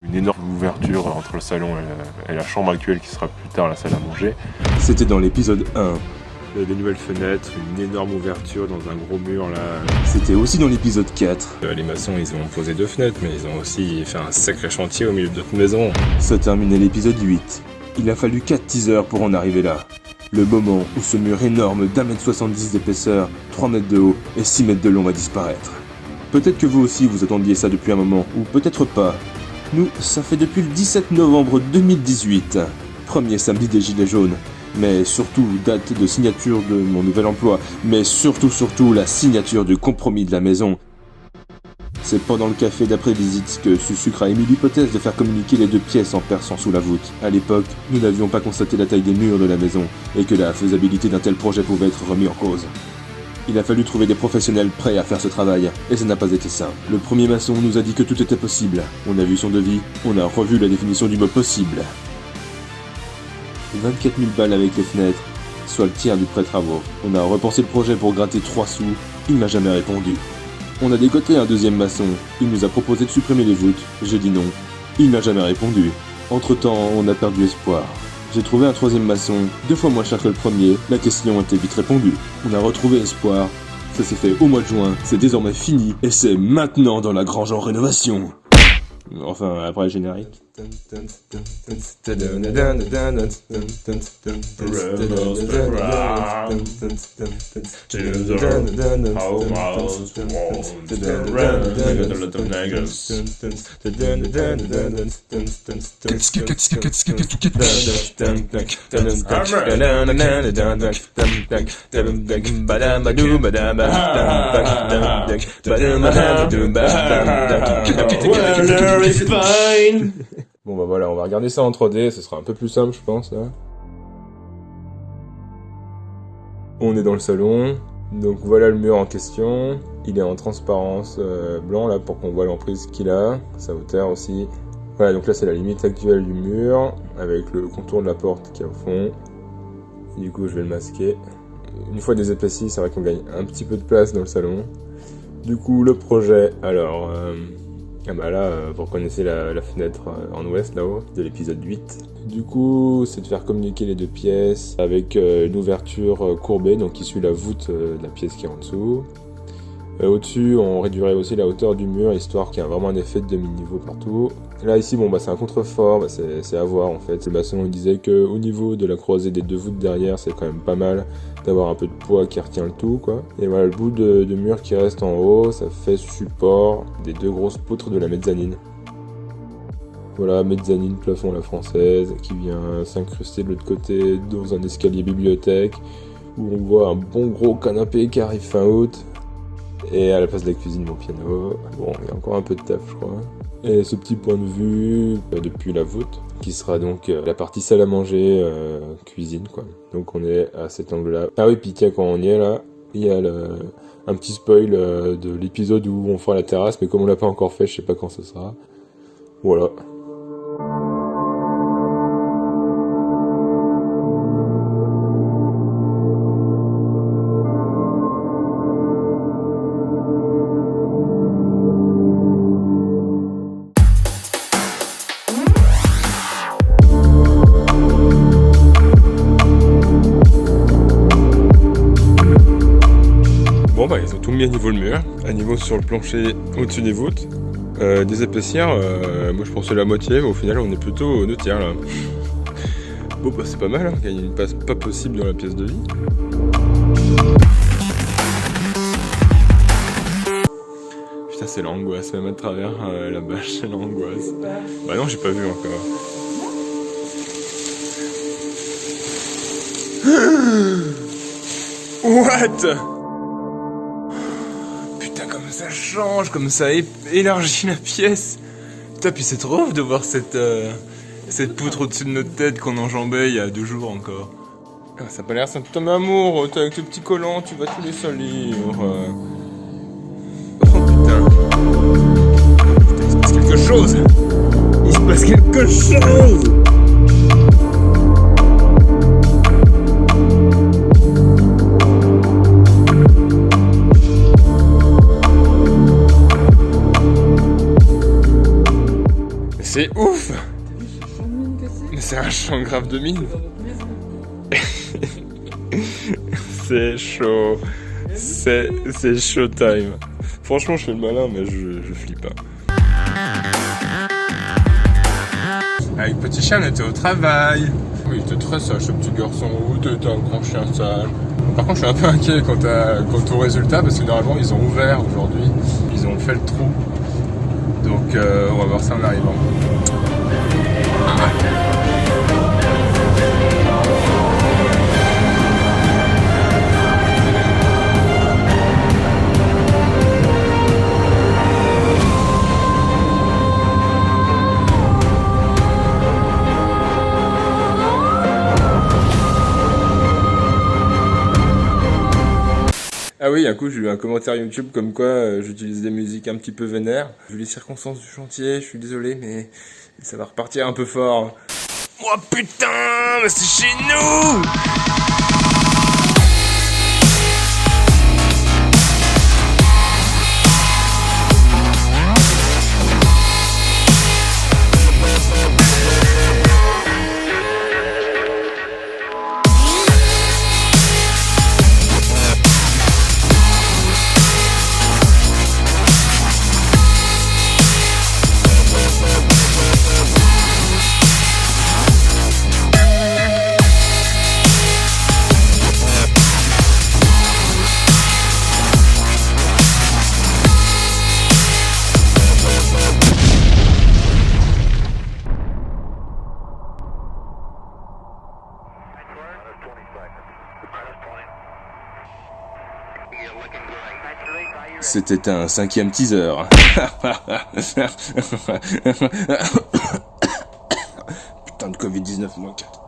Une énorme ouverture entre le salon et la chambre actuelle qui sera plus tard la salle à manger. C'était dans l'épisode 1. Il y a des nouvelles fenêtres, une énorme ouverture dans un gros mur là. C'était aussi dans l'épisode 4. Les maçons ils ont posé 2 fenêtres mais ils ont aussi fait un sacré chantier au milieu de notre maison. Ça terminait l'épisode 8. Il a fallu 4 teasers pour en arriver là. Le moment où ce mur énorme d'1m70 d'épaisseur, 3 mètres de haut et 6 mètres de long va disparaître. Peut-être que vous aussi vous attendiez ça depuis un moment, ou peut-être pas. Nous, ça fait depuis le 17 novembre 2018, premier samedi des Gilets jaunes, mais surtout date de signature de mon nouvel emploi, mais surtout la signature du compromis de la maison. C'est pendant le café d'après-visite que Sucre a émis l'hypothèse de faire communiquer les 2 pièces en perçant sous la voûte. À l'époque, nous n'avions pas constaté la taille des murs de la maison, et que la faisabilité d'un tel projet pouvait être remis en cause. Il a fallu trouver des professionnels prêts à faire ce travail, et ça n'a pas été simple. Le premier maçon nous a dit que tout était possible. On a vu son devis, on a revu la définition du mot possible. 24 000 balles avec les fenêtres, soit le tiers du prêt-travaux. On a repensé le projet pour gratter 3 sous, il m'a jamais répondu. On a décoté un deuxième maçon, il nous a proposé de supprimer les voûtes, j'ai dit non. Il n'a jamais répondu. Entre-temps, on a perdu espoir. J'ai trouvé un troisième maçon, 2 fois moins cher que le premier, la question était vite répondue. On a retrouvé espoir, ça s'est fait au mois de juin, c'est désormais fini, et c'est maintenant dans la grange en rénovation. Enfin, après le générique. Bon bah voilà, on va regarder ça en 3D, ce sera un peu plus simple je pense là. On est dans le salon, donc voilà le mur en question. Il est en transparence blanc là pour qu'on voit l'emprise qu'il a, sa hauteur aussi. Voilà, donc là c'est la limite actuelle du mur, avec le contour de la porte qui est au fond. Du coup je vais le masquer. Une fois désépaissi, c'est vrai qu'on gagne un petit peu de place dans le salon. Du coup le projet, alors... Ah bah là, vous reconnaissez la fenêtre en ouest là-haut, de l'épisode 8. Du coup, c'est de faire communiquer les 2 pièces avec une ouverture courbée, donc qui suit la voûte de la pièce qui est en dessous. Au-dessus, on réduirait aussi la hauteur du mur, histoire qu'il y ait vraiment un effet de demi-niveau partout. Là, ici, bon, bah, c'est un contrefort, c'est à voir en fait. Le maçon il disait qu'au niveau de la croisée des 2 voûtes derrière, c'est quand même pas mal d'avoir un peu de poids qui retient le tout, quoi. Et voilà, le bout de mur qui reste en haut, ça fait support des 2 grosses poutres de la mezzanine. Voilà, mezzanine, plafond à la française, qui vient s'incruster de l'autre côté dans un escalier bibliothèque, où on voit un bon gros canapé qui arrive fin août. Et à la place de la cuisine, mon piano. Bon, il y a encore un peu de taf, je crois. Et ce petit point de vue depuis la voûte, qui sera donc la partie salle à manger, cuisine, quoi. Donc on est à cet angle-là. Ah oui, puis tiens, quand on y est là, il y a un petit spoil de l'épisode où on fera la terrasse, mais comme on l'a pas encore fait, je sais pas quand ce sera. Voilà. Bon bah ils ont tout mis à niveau le mur, à niveau sur le plancher au-dessus des voûtes. Des épaisseurs, moi je pensais la moitié, mais au final on est plutôt aux 2 tiers là. Bon bah c'est pas mal, hein, gagner une place pas possible dans la pièce de vie. Putain c'est l'angoisse, même à travers la bâche, c'est l'angoisse. Bah non j'ai pas vu encore. What? Ça change, comme ça élargit la pièce. Putain, puis c'est trop ouf de voir cette poutre au-dessus de notre tête qu'on enjambait il y a 2 jours encore. Ah, ça a pas l'air simple. Putain, mais amour, t'es avec le petit collant, tu vas tous les salir. Oh putain. Putain, il se passe quelque chose. Il se passe quelque chose. C'est ouf. Mais c'est un champ grave de mine. C'est chaud. C'est showtime. Franchement, je fais le malin, mais je flippe pas. Avec petit chien, on était au travail. Oui, il était très sage, ce petit garçon. Oh, t'es un grand chien sage. Par contre, je suis un peu inquiet quant au résultat, parce que normalement, ils ont ouvert aujourd'hui. Ils ont fait le trou. Donc, on va voir ça en arrivant. Ah oui, un coup j'ai eu un commentaire YouTube comme quoi j'utilise des musiques un petit peu vénères. Vu les circonstances du chantier, je suis désolé, mais ça va repartir un peu fort. Oh putain, mais c'est chez nous! C'était un 5e teaser. Putain de Covid-19 -4.